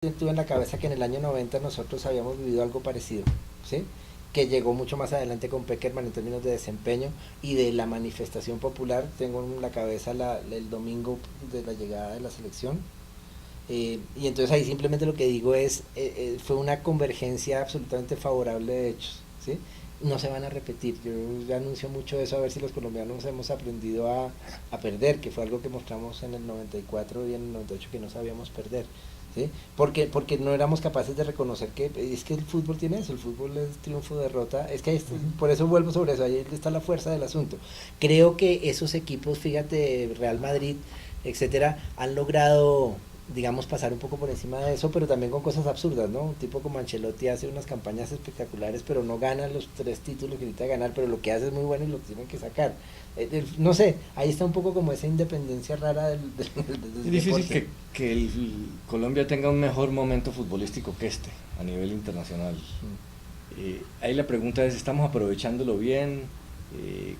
tuve en la cabeza que en el año 90 nosotros habíamos vivido algo parecido, ¿sí? Que llegó mucho más adelante con Peckerman en términos de desempeño y de la manifestación popular. Tengo en la cabeza el domingo de la llegada de la selección. Y entonces ahí simplemente lo que digo es, fue una convergencia absolutamente favorable de hechos, ¿sí? No se van a repetir. Yo ya anuncio mucho eso, a ver si los colombianos hemos aprendido a perder, que fue algo que mostramos en el 94 y en el 98 que no sabíamos perder. ¿Sí? Porque no éramos capaces de reconocer que es que el fútbol tiene eso, el fútbol es triunfo, derrota, es que por eso vuelvo sobre eso, ahí está la fuerza del asunto. Creo que esos equipos, fíjate, Real Madrid, etcétera, han logrado, digamos, pasar un poco por encima de eso, pero también con cosas absurdas, ¿no? Un tipo como Ancelotti hace unas campañas espectaculares, pero no gana los 3 títulos que necesita ganar, pero lo que hace es muy bueno y lo tienen que sacar. No sé, ahí está un poco como esa independencia rara Es del difícil deporte. que Colombia tenga un mejor momento futbolístico que este a nivel internacional. Ahí la pregunta es, ¿estamos aprovechándolo bien? Eh,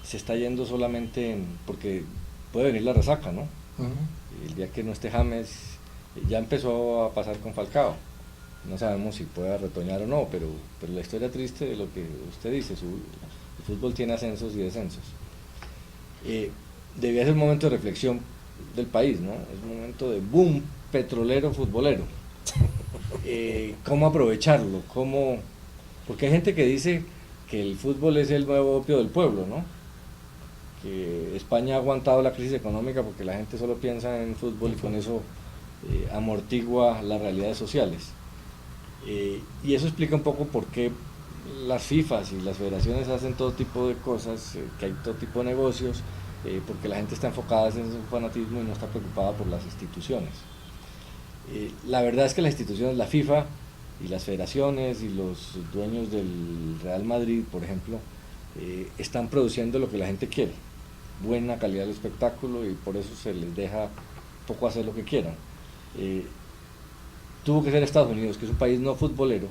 ¿Se está yendo solamente porque puede venir la resaca, ¿no? El día que no esté James, ya empezó a pasar con Falcao. No sabemos si pueda retoñar o no, pero la historia triste de lo que usted dice, el fútbol tiene ascensos y descensos. Debía ser un momento de reflexión del país, ¿no? Es un momento de boom petrolero, futbolero. ¿Cómo aprovecharlo? Porque hay gente que dice que el fútbol es el nuevo opio del pueblo, ¿no? Que España ha aguantado la crisis económica porque la gente solo piensa en fútbol y con eso amortigua las realidades sociales. Y eso explica un poco por qué las FIFAs y las federaciones hacen todo tipo de cosas, que hay todo tipo de negocios, porque la gente está enfocada en su fanatismo y no está preocupada por las instituciones. La verdad es que las instituciones, la FIFA y las federaciones y los dueños del Real Madrid, por ejemplo, están produciendo lo que la gente quiere, buena calidad del espectáculo, y por eso se les deja poco hacer lo que quieran. Eh, Tuvo que ser Estados Unidos, que es un país no futbolero,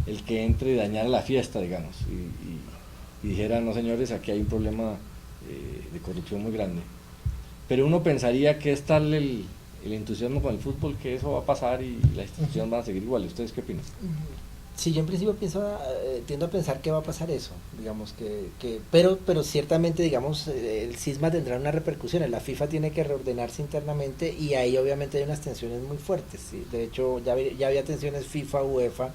el que entre y dañara la fiesta, digamos, y dijera, no señores, aquí hay un problema de corrupción muy grande. Pero uno pensaría que es tal el entusiasmo con el fútbol que eso va a pasar y las instituciones van a seguir igual. ¿Ustedes qué opinan? Sí, yo en principio tiendo a pensar que va a pasar eso, digamos pero ciertamente, digamos, el cisma tendrá una repercusión. La FIFA tiene que reordenarse internamente y ahí obviamente hay unas tensiones muy fuertes, ¿sí? De hecho, ya había tensiones FIFA, UEFA,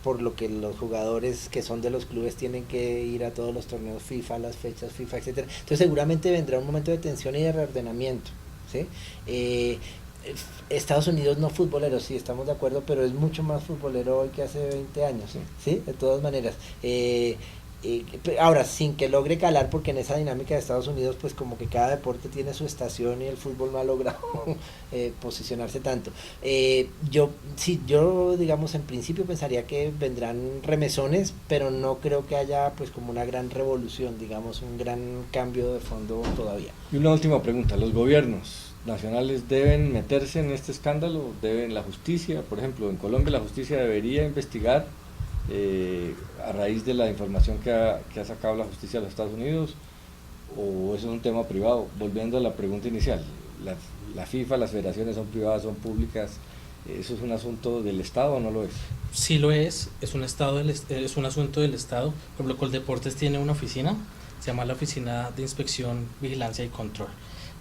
por lo que los jugadores que son de los clubes tienen que ir a todos los torneos FIFA, las fechas FIFA, etcétera. Entonces seguramente vendrá un momento de tensión y de reordenamiento, ¿sí? Estados Unidos no futbolero, sí, estamos de acuerdo, pero es mucho más futbolero hoy que hace 20 años, Sí. ¿sí? De todas maneras. Ahora, sin que logre calar, porque en esa dinámica de Estados Unidos, pues como que cada deporte tiene su estación y el fútbol no ha logrado posicionarse tanto. Yo, digamos, en principio pensaría que vendrán remesones, pero no creo que haya, pues, como una gran revolución, digamos, un gran cambio de fondo todavía. Y una última pregunta, ¿los gobiernos nacionales deben meterse en este escándalo? ¿Deben la justicia? Por ejemplo, en Colombia la justicia debería investigar a raíz de la información que ha sacado la justicia de los Estados Unidos, o eso es un tema privado. Volviendo a la pregunta inicial, la FIFA, las federaciones son privadas, son públicas, ¿eso es un asunto del Estado o no lo es? Sí lo es un es un asunto del Estado. Por ejemplo, Coldeportes tiene una oficina, se llama la Oficina de Inspección, Vigilancia y Control,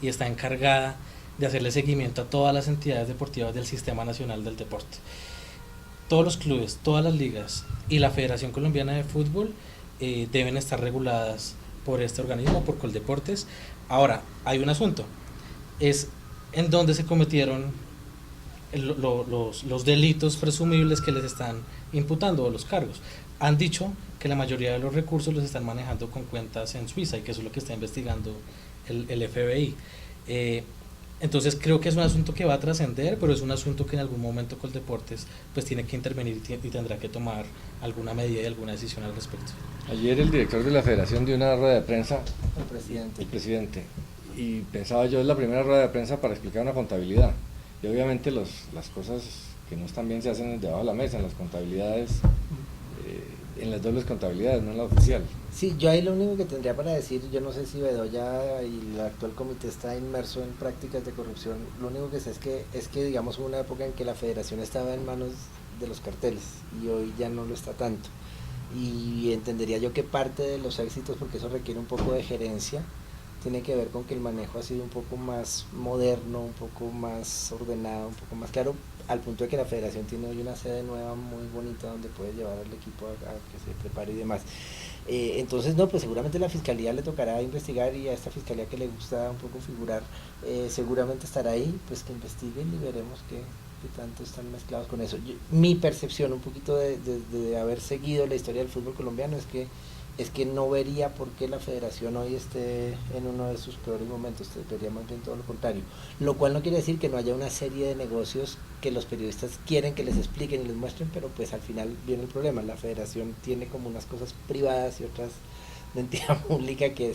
y está encargada de hacerle seguimiento a todas las entidades deportivas del Sistema Nacional del Deporte. Todos los clubes, todas las ligas y la Federación Colombiana de Fútbol deben estar reguladas por este organismo, por Coldeportes. Ahora, hay un asunto, es en dónde se cometieron los delitos presumibles que les están imputando, o los cargos. Han dicho que la mayoría de los recursos los están manejando con cuentas en Suiza, y que eso es lo que está investigando el FBI. Entonces creo que es un asunto que va a trascender, pero es un asunto que en algún momento Coldeportes pues tiene que intervenir y tendrá que tomar alguna medida y alguna decisión al respecto. Ayer el director de la federación dio una rueda de prensa, El presidente. el presidente, y pensaba yo, es la primera rueda de prensa para explicar una contabilidad. Y obviamente las cosas que no están bien se hacen debajo de la mesa, en las contabilidades en las dobles contabilidades, no en la oficial. Sí, yo ahí lo único que tendría para decir, yo no sé si Bedoya y el actual comité está inmerso en prácticas de corrupción, lo único que sé es que digamos hubo una época en que la federación estaba en manos de los carteles y hoy ya no lo está tanto. Y entendería yo que parte de los éxitos, porque eso requiere un poco de gerencia, tiene que ver con que el manejo ha sido un poco más moderno, un poco más ordenado, un poco más claro, al punto de que la federación tiene hoy una sede nueva muy bonita donde puede llevar al equipo a que se prepare y demás. Entonces, no, pues seguramente la fiscalía le tocará investigar y a esta fiscalía que le gusta un poco figurar, seguramente estará ahí, pues que investiguen y veremos qué tanto están mezclados con eso. Mi percepción un poquito de haber seguido la historia del fútbol colombiano es que no vería por qué la federación hoy esté en uno de sus peores momentos, vería más bien todo lo contrario, lo cual no quiere decir que no haya una serie de negocios que los periodistas quieren que les expliquen y les muestren, pero pues al final viene el problema, la federación tiene como unas cosas privadas y otras de entidad pública que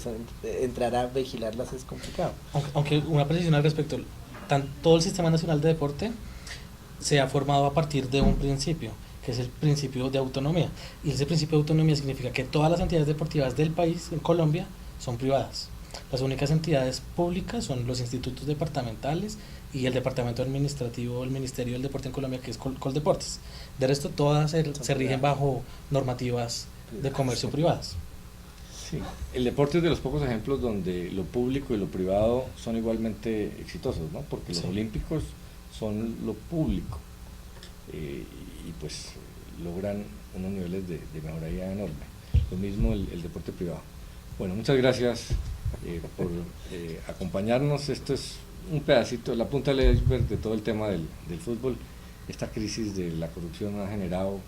entrar a vigilarlas es complicado. Aunque una precisión al respecto, todo el Sistema Nacional de Deporte se ha formado a partir de un principio, que es el principio de autonomía. Y ese principio de autonomía significa que todas las entidades deportivas del país, en Colombia, son privadas. Las únicas entidades públicas son los institutos departamentales y el departamento administrativo, el Ministerio del Deporte en Colombia, que es Coldeportes. De resto, todas se rigen bajo normativas de comercio privadas. Sí, el deporte es de los pocos ejemplos donde lo público y lo privado son igualmente exitosos, ¿no? Porque los olímpicos son lo público y pues logran unos niveles de mejoría enorme. Lo mismo el deporte privado. Bueno, muchas gracias por acompañarnos. Esto es un pedacito, la punta del iceberg de todo el tema del fútbol. Esta crisis de la corrupción ha generado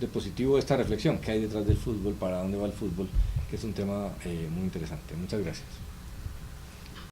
de positivo esta reflexión que hay detrás del fútbol, para dónde va el fútbol, que es un tema muy interesante. Muchas gracias.